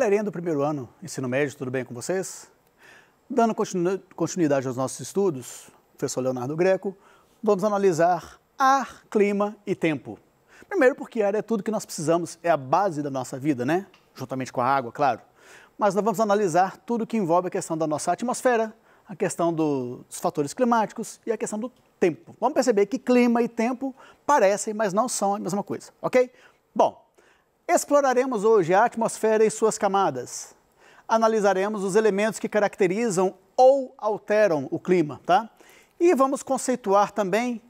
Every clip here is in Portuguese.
Galerinha do primeiro ano, ensino médio, tudo bem com vocês? Dando continuidade aos nossos estudos, professor Leonardo Greco, vamos analisar ar, clima e tempo. Primeiro porque ar é tudo que nós precisamos, é a base da nossa vida, né? Juntamente com a água, claro. Mas nós vamos analisar tudo que envolve a questão da nossa atmosfera, a questão dos fatores climáticos e a questão do tempo. Vamos perceber que clima e tempo parecem, mas não são a mesma coisa, ok? Bom, exploraremos hoje a atmosfera e suas camadas. Analisaremos os elementos que caracterizam ou alteram o clima, tá? E vamos conceituar também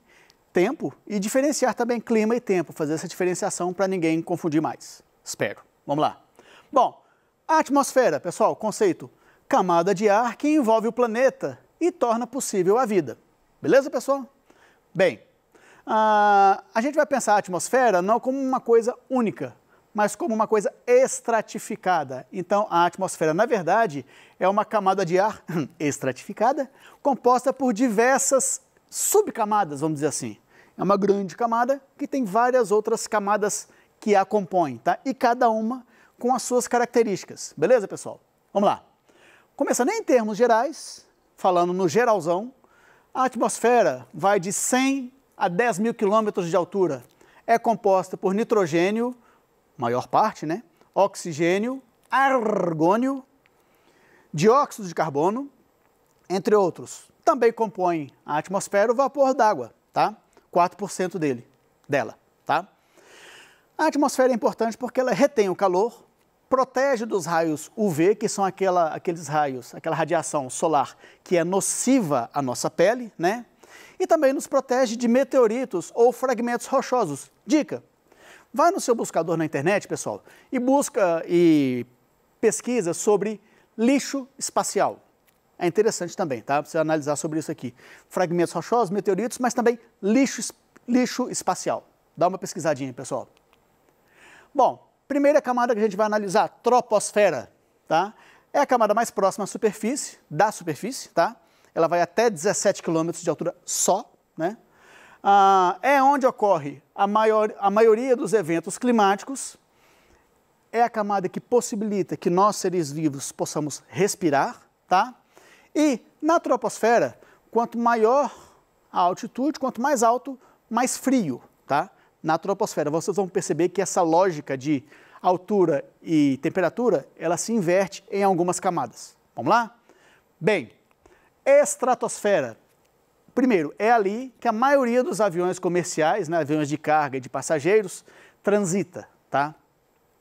tempo e diferenciar também clima e tempo, fazer essa diferenciação para ninguém confundir mais. Espero. Vamos lá. Bom, a atmosfera, pessoal, conceito, camada de ar que envolve o planeta e torna possível a vida. Beleza, pessoal? Bem, a gente vai pensar a atmosfera não como uma coisa única, mas como uma coisa estratificada. Então, a atmosfera, na verdade, é uma camada de ar estratificada, composta por diversas subcamadas, vamos dizer assim. É uma grande camada que tem várias outras camadas que a compõem, tá? E cada uma com as suas características. Beleza, pessoal? Vamos lá. Começando em termos gerais, falando no geralzão, a atmosfera vai de 100 a 10 mil quilômetros de altura. É composta por nitrogênio, maior parte, né? Oxigênio, argônio, dióxido de carbono, entre outros. Também compõe a atmosfera o vapor d'água, tá? 4% dela, tá? A atmosfera é importante porque ela retém o calor, protege dos raios UV, que são aqueles raios, aquela radiação solar que é nociva à nossa pele, né? E também nos protege de meteoritos ou fragmentos rochosos. Dica: vai no seu buscador na internet, pessoal, e busca e pesquisa sobre lixo espacial. É interessante também, tá? Pra você analisar sobre isso aqui. Fragmentos rochosos, meteoritos, mas também lixo espacial. Dá uma pesquisadinha, pessoal. Bom, primeira camada que a gente vai analisar, troposfera, tá? É a camada mais próxima à superfície, tá? Ela vai até 17 km de altura só, né? É onde ocorre a maioria dos eventos climáticos, é a camada que possibilita que nós, seres vivos, possamos respirar, tá? E na troposfera, quanto maior a altitude, quanto mais alto, mais frio, tá? Na troposfera, vocês vão perceber que essa lógica de altura e temperatura, ela se inverte em algumas camadas. Vamos lá? Bem, estratosfera. Primeiro, é ali que a maioria dos aviões comerciais, né, aviões de carga e de passageiros, transita, tá?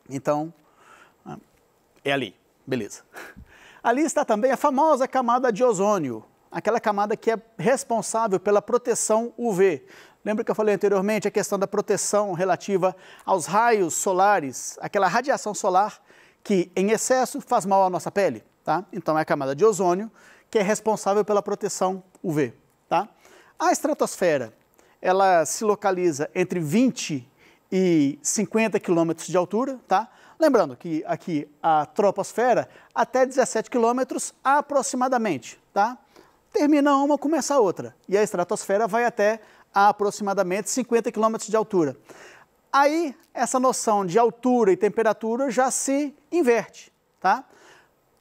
Então, é ali, beleza. Ali está também a famosa camada de ozônio, aquela camada que é responsável pela proteção UV. Lembra que eu falei anteriormente a questão da proteção relativa aos raios solares, aquela radiação solar que em excesso faz mal à nossa pele, tá? Então é a camada de ozônio que é responsável pela proteção UV, tá? A estratosfera, ela se localiza entre 20 e 50 quilômetros de altura, tá? Lembrando que aqui a troposfera até 17 quilômetros aproximadamente, tá? Termina uma, começa a outra. E a estratosfera vai até aproximadamente 50 quilômetros de altura. Aí, essa noção de altura e temperatura já se inverte, tá?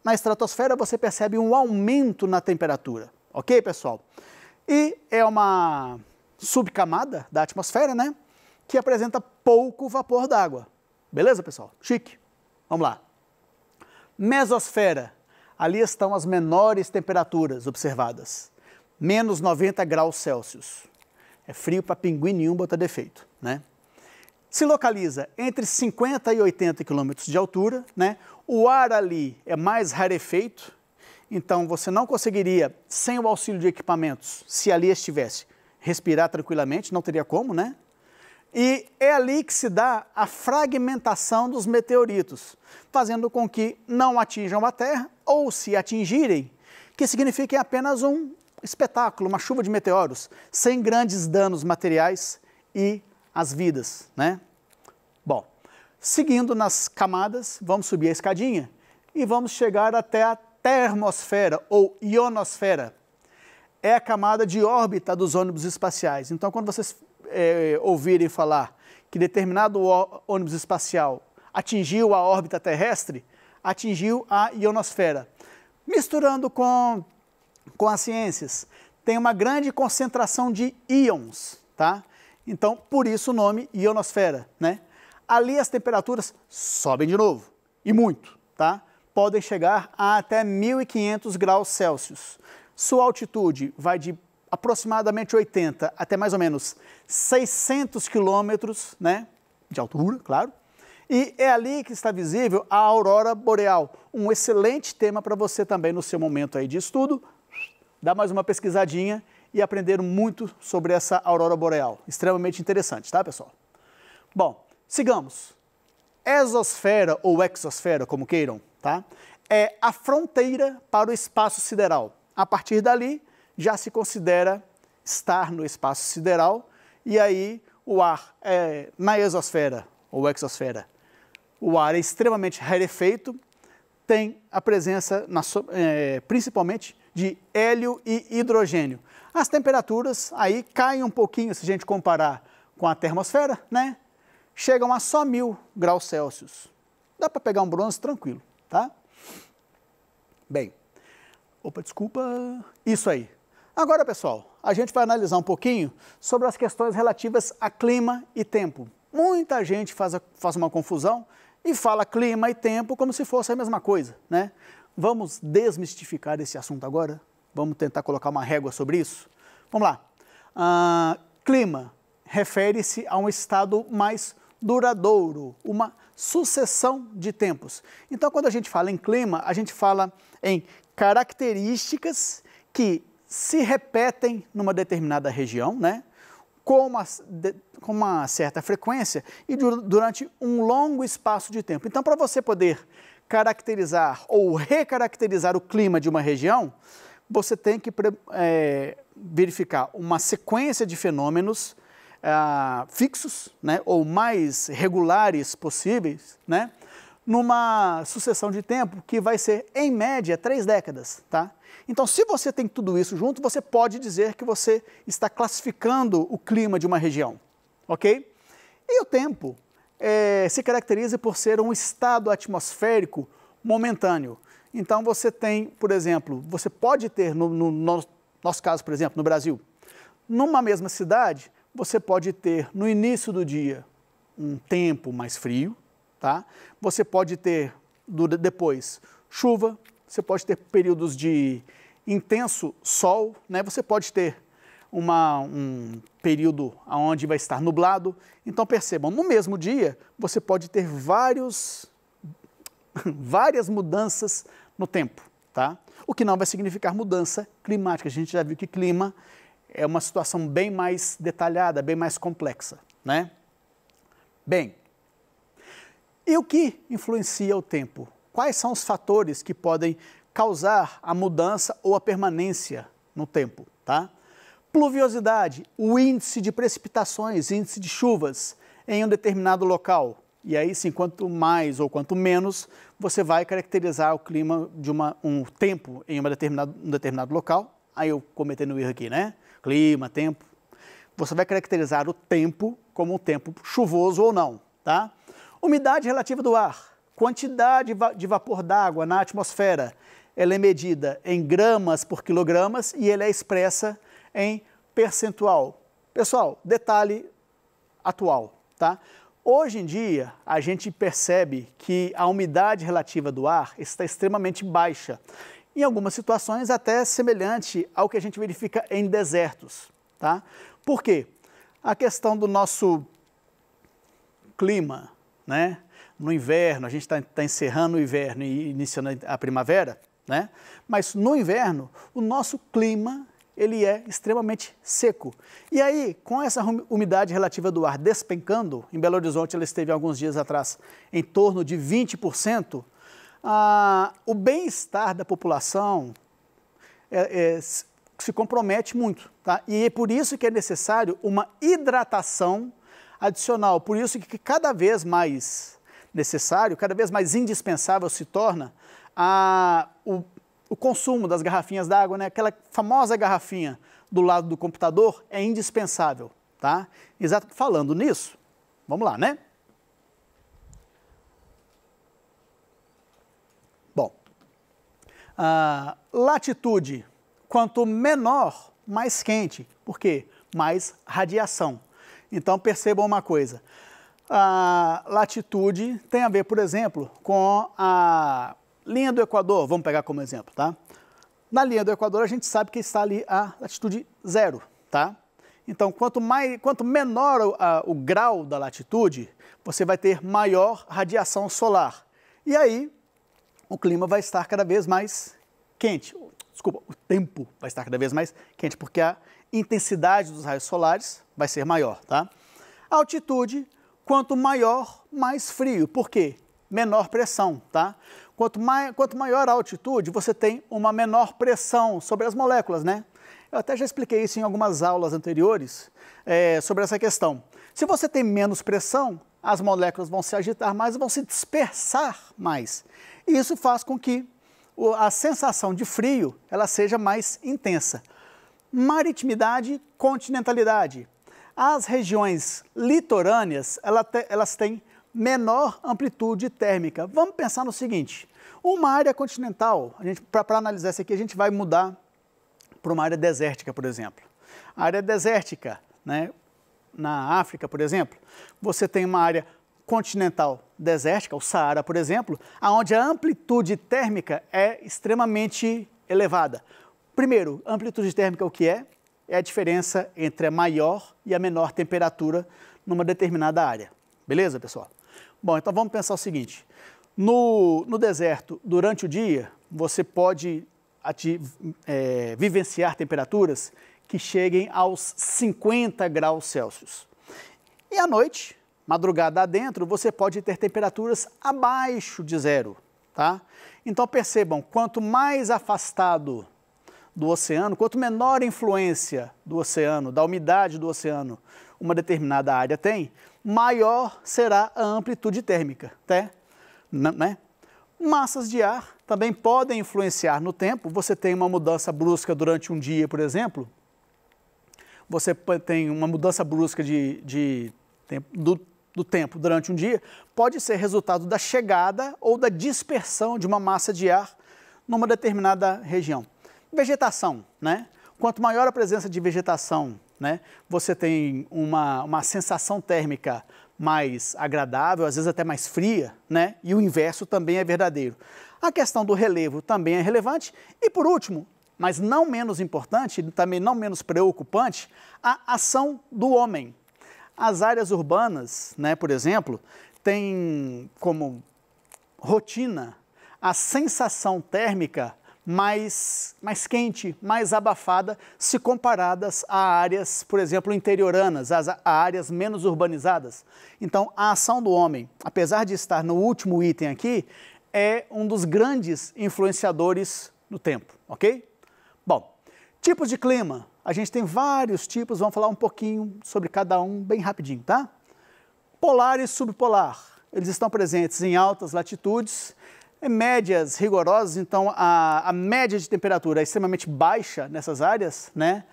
Na estratosfera você percebe um aumento na temperatura, ok, pessoal? E é uma subcamada da atmosfera, né? Que apresenta pouco vapor d'água. Beleza, pessoal? Chique. Vamos lá. Mesosfera. Ali estão as menores temperaturas observadas. Menos 90 graus Celsius. É frio para pinguim nenhum botar defeito, né? Se localiza entre 50 e 80 quilômetros de altura, né? O ar ali é mais rarefeito, então você não conseguiria, sem o auxílio de equipamentos, se ali estivesse, respirar tranquilamente, não teria como, né? E é ali que se dá a fragmentação dos meteoritos, fazendo com que não atinjam a Terra, ou se atingirem, que signifiquem apenas um espetáculo, uma chuva de meteoros, sem grandes danos materiais e as vidas, né? Bom, seguindo nas camadas, vamos subir a escadinha e vamos chegar até a termosfera ou ionosfera. É a camada de órbita dos ônibus espaciais. Então, quando vocês ouvirem falar que determinado ônibus espacial atingiu a órbita terrestre, atingiu a ionosfera. Misturando com as ciências, tem uma grande concentração de íons, tá? Então, por isso o nome ionosfera, né? Ali as temperaturas sobem de novo, e muito, tá? Podem chegar a até 1.500 graus Celsius. Sua altitude vai de aproximadamente 80 até mais ou menos 600 quilômetros, né? De altura, claro. E é ali que está visível a aurora boreal, um excelente tema para você também no seu momento aí de estudo. Dá mais uma pesquisadinha e aprender muito sobre essa aurora boreal. Extremamente interessante, tá, pessoal? Bom, sigamos. Exosfera ou exosfera, como queiram, tá? É a fronteira para o espaço sideral. A partir dali, já se considera estar no espaço sideral e aí o ar na exosfera ou exosfera. O ar é extremamente rarefeito, tem a presença, principalmente, de hélio e hidrogênio. As temperaturas aí caem um pouquinho, se a gente comparar com a termosfera, né? Chegam a só 1.000 graus Celsius. Dá para pegar um bronze tranquilo, tá? Bem, desculpa, isso aí. Agora, pessoal, a gente vai analisar um pouquinho sobre as questões relativas a clima e tempo. Muita gente faz uma confusão e fala clima e tempo como se fosse a mesma coisa, né? Vamos desmistificar esse assunto agora? Vamos tentar colocar uma régua sobre isso? Vamos lá. Clima refere-se a um estado mais duradouro, uma sucessão de tempos. Então, quando a gente fala em clima, a gente fala em características que se repetem numa determinada região, né? Com uma certa frequência e durante um longo espaço de tempo. Então, para você poder caracterizar ou recaracterizar o clima de uma região, você tem que verificar uma sequência de fenômenos fixos, né, ou mais regulares possíveis, né, numa sucessão de tempo que vai ser, em média, 3 décadas. Tá? Então, se você tem tudo isso junto, você pode dizer que você está classificando o clima de uma região, ok? E o tempo se caracteriza por ser um estado atmosférico momentâneo. Então, você tem, por exemplo, você pode ter, no nosso caso, por exemplo, no Brasil, numa mesma cidade, você pode ter, no início do dia, um tempo mais frio, tá? Você pode ter, depois, chuva, você pode ter períodos de intenso sol, né? Você pode ter um período onde vai estar nublado. Então, percebam, no mesmo dia, você pode ter várias mudanças no tempo, tá? O que não vai significar mudança climática. A gente já viu que clima é uma situação bem mais detalhada, bem mais complexa, né? Bem, e o que influencia o tempo? Quais são os fatores que podem causar a mudança ou a permanência no tempo, tá? Pluviosidade, o índice de precipitações, índice de chuvas em um determinado local. E aí, sim, quanto mais ou quanto menos, você vai caracterizar o clima de um tempo em um determinado local. Aí eu cometendo um erro aqui, né? Clima, tempo. Você vai caracterizar o tempo como um tempo chuvoso ou não, tá? Umidade relativa do ar, quantidade de vapor d'água na atmosfera, ela é medida em gramas por quilogramas e ela é expressa em percentual. Pessoal, detalhe atual, tá? Hoje em dia, a gente percebe que a umidade relativa do ar está extremamente baixa. Em algumas situações, até semelhante ao que a gente verifica em desertos, tá? Por quê? A questão do nosso clima, né? No inverno, a gente está encerrando o inverno e iniciando a primavera, né? Mas no inverno, o nosso clima ele é extremamente seco. E aí, com essa umidade relativa do ar despencando, em Belo Horizonte ela esteve alguns dias atrás em torno de 20%, o bem-estar da população se compromete muito. Tá? E é por isso que é necessário uma hidratação adicional. Por isso que cada vez mais necessário, cada vez mais indispensável se torna o consumo das garrafinhas d'água, né? Aquela famosa garrafinha do lado do computador é indispensável, tá? Exato. Falando nisso, vamos lá, né? Latitude, quanto menor, mais quente. Por quê? Mais radiação. Então percebam uma coisa, a latitude tem a ver, por exemplo, com a linha do Equador, vamos pegar como exemplo, tá? Na linha do Equador a gente sabe que está ali a latitude 0, tá? Então quanto menor o grau da latitude, você vai ter maior radiação solar. E aí o clima vai estar cada vez mais quente. Desculpa, o tempo vai estar cada vez mais quente, porque a intensidade dos raios solares vai ser maior, tá? A altitude, quanto maior, mais frio. Por quê? Menor pressão, tá? Quanto maior a altitude, você tem uma menor pressão sobre as moléculas, né? Eu até já expliquei isso em algumas aulas anteriores sobre essa questão. Se você tem menos pressão, as moléculas vão se agitar mais e vão se dispersar mais. E isso faz com que a sensação de frio ela seja mais intensa. Maritimidade, continentalidade. As regiões litorâneas, elas têm menor amplitude térmica. Vamos pensar no seguinte, uma área continental, para analisar isso aqui, a gente vai mudar para uma área desértica, por exemplo. A área desértica, né, na África, por exemplo, você tem uma área continental desértica, o Saara, por exemplo, onde a amplitude térmica é extremamente elevada. Primeiro, amplitude térmica o que é? É a diferença entre a maior e a menor temperatura numa determinada área. Beleza, pessoal? Bom, então vamos pensar o seguinte. No deserto, durante o dia, você pode vivenciar temperaturas que cheguem aos 50 graus Celsius. E à noite, madrugada adentro, você pode ter temperaturas abaixo de 0, tá? Então percebam, quanto mais afastado do oceano, quanto menor a influência do oceano, da umidade do oceano, uma determinada área tem, maior será a amplitude térmica, tá? Né? Massas de ar também podem influenciar no tempo. Você tem uma mudança brusca durante um dia, por exemplo. Você tem uma mudança brusca do tempo durante um dia, pode ser resultado da chegada ou da dispersão de uma massa de ar numa determinada região. Vegetação, né? Quanto maior a presença de vegetação, né, você tem uma sensação térmica mais agradável, às vezes até mais fria, né? E o inverso também é verdadeiro. A questão do relevo também é relevante. E por último, mas não menos importante, também não menos preocupante, a ação do homem. As áreas urbanas, né, por exemplo, têm como rotina a sensação térmica mais quente, mais abafada, se comparadas a áreas, por exemplo, interioranas, a áreas menos urbanizadas. Então, a ação do homem, apesar de estar no último item aqui, é um dos grandes influenciadores no tempo, ok? Bom, tipos de clima. A gente tem vários tipos, vamos falar um pouquinho sobre cada um bem rapidinho, tá? Polar e subpolar. Eles estão presentes em altas latitudes, em médias rigorosas, então a média de temperatura é extremamente baixa nessas áreas, né?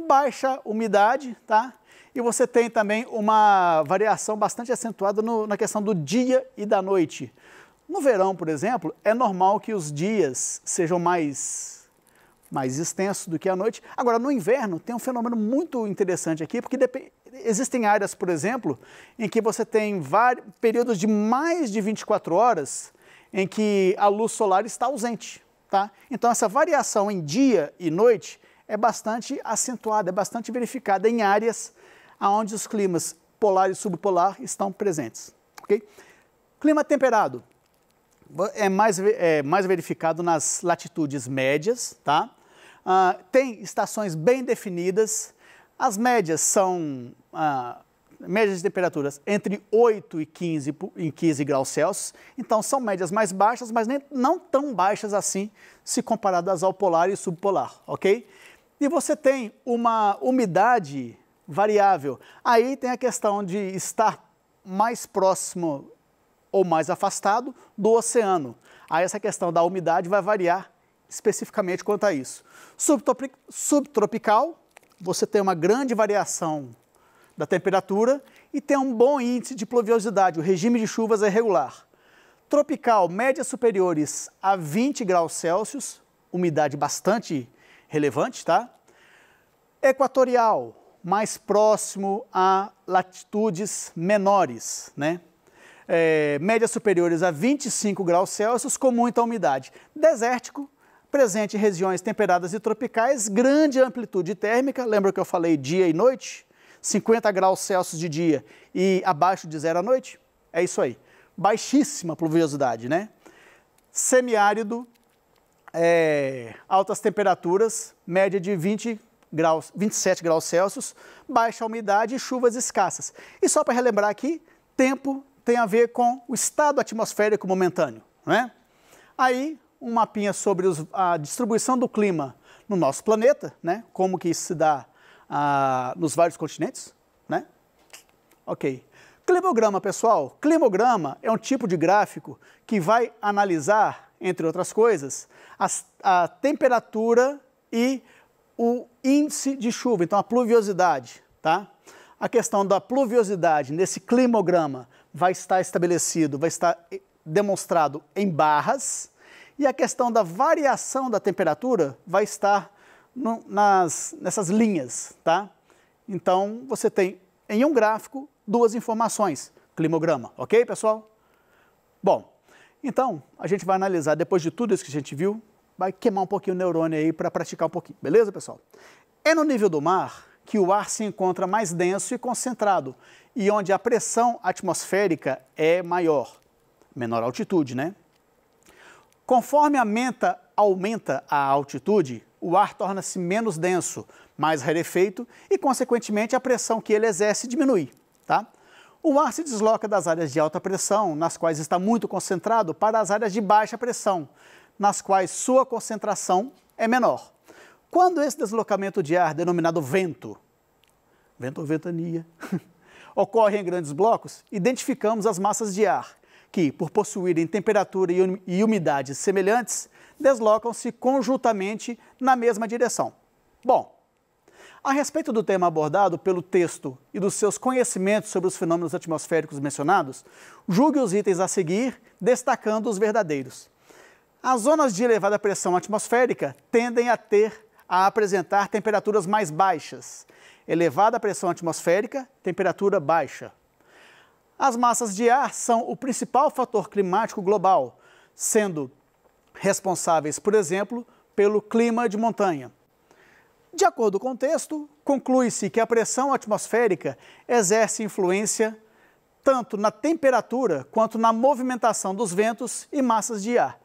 Baixa umidade, tá? E você tem também uma variação bastante acentuada na questão do dia e da noite. No verão, por exemplo, é normal que os dias sejam mais extensos do que a noite. Agora, no inverno, tem um fenômeno muito interessante aqui, porque existem áreas, por exemplo, em que você tem períodos de mais de 24 horas em que a luz solar está ausente, tá? Então, essa variação em dia e noite é bastante acentuada, é bastante verificada em áreas onde os climas polar e subpolar estão presentes, ok? Clima temperado é mais verificado nas latitudes médias, tá? Tem estações bem definidas. As médias são médias de temperaturas entre 8 e 15 graus Celsius. Então, são médias mais baixas, mas não tão baixas assim, se comparadas ao polar e subpolar, ok? E você tem uma umidade variável. Aí tem a questão de estar mais próximo ou mais afastado do oceano. Aí essa questão da umidade vai variar especificamente quanto a isso. Subtropical, você tem uma grande variação da temperatura e tem um bom índice de pluviosidade, o regime de chuvas é regular. Tropical, médias superiores a 20 graus Celsius, umidade bastante relevante, tá? Equatorial, mais próximo a latitudes menores, né? Médias superiores a 25 graus Celsius com muita umidade. Desértico, presente em regiões temperadas e tropicais, grande amplitude térmica, lembra que eu falei dia e noite? 50 graus Celsius de dia e abaixo de 0 à noite? É isso aí. Baixíssima pluviosidade, né? Semiárido, altas temperaturas, média de 27 graus Celsius, baixa umidade e chuvas escassas. E só para relembrar aqui, tempo tem a ver com o estado atmosférico momentâneo, né? Aí, um mapinha sobre a distribuição do clima no nosso planeta, né? Como que isso se dá nos vários continentes, né? Ok. Climograma, pessoal. Climograma é um tipo de gráfico que vai analisar, entre outras coisas, a temperatura e o índice de chuva, então a pluviosidade, tá? A questão da pluviosidade nesse climograma vai estar estabelecido, vai estar demonstrado em barras, e a questão da variação da temperatura vai estar nessas linhas, tá? Então, você tem em um gráfico duas informações, climograma, ok, pessoal? Bom, então, a gente vai analisar, depois de tudo isso que a gente viu, vai queimar um pouquinho o neurônio aí para praticar um pouquinho, beleza, pessoal? É no nível do mar que o ar se encontra mais denso e concentrado e onde a pressão atmosférica é maior, menor altitude, né? Conforme aumenta a altitude, o ar torna-se menos denso, mais rarefeito e, consequentemente, a pressão que ele exerce diminui, tá? O ar se desloca das áreas de alta pressão, nas quais está muito concentrado, para as áreas de baixa pressão, nas quais sua concentração é menor. Quando esse deslocamento de ar, denominado vento ou ventania, ocorre em grandes blocos, identificamos as massas de ar, que, por possuírem temperatura e umidade semelhantes, deslocam-se conjuntamente na mesma direção. Bom, a respeito do tema abordado pelo texto e dos seus conhecimentos sobre os fenômenos atmosféricos mencionados, julgue os itens a seguir, destacando os verdadeiros. As zonas de elevada pressão atmosférica tendem a apresentar temperaturas mais baixas. Elevada pressão atmosférica, temperatura baixa. As massas de ar são o principal fator climático global, sendo responsáveis, por exemplo, pelo clima de montanha. De acordo com o texto, conclui-se que a pressão atmosférica exerce influência tanto na temperatura quanto na movimentação dos ventos e massas de ar.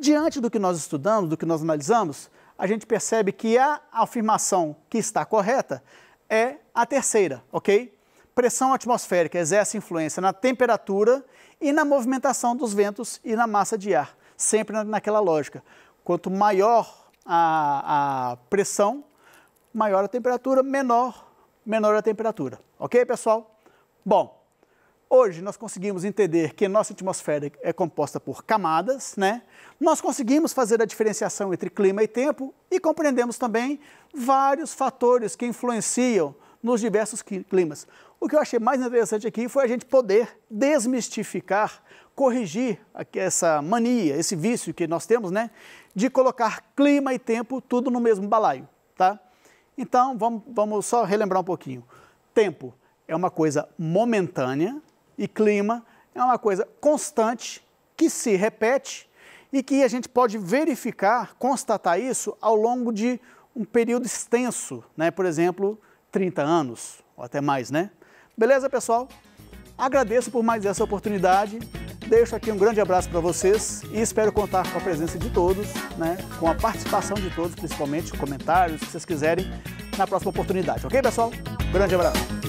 Diante do que nós estudamos, do que nós analisamos, a gente percebe que a afirmação que está correta é a terceira, ok? Pressão atmosférica exerce influência na temperatura e na movimentação dos ventos e na massa de ar, sempre naquela lógica. Quanto maior a pressão, maior a temperatura, menor a temperatura. Ok, pessoal? Bom, hoje nós conseguimos entender que nossa atmosfera é composta por camadas, né? Nós conseguimos fazer a diferenciação entre clima e tempo e compreendemos também vários fatores que influenciam nos diversos climas. O que eu achei mais interessante aqui foi a gente poder desmistificar, corrigir essa mania, esse vício que nós temos, né? De colocar clima e tempo tudo no mesmo balaio, tá? Então, vamos só relembrar um pouquinho. Tempo é uma coisa momentânea e clima é uma coisa constante que se repete e que a gente pode verificar, constatar isso ao longo de um período extenso, né? Por exemplo, 30 anos ou até mais, né? Beleza, pessoal? Agradeço por mais essa oportunidade. Deixo aqui um grande abraço para vocês e espero contar com a presença de todos, né? Com a participação de todos, principalmente comentários, se vocês quiserem, na próxima oportunidade. Ok, pessoal? Grande abraço.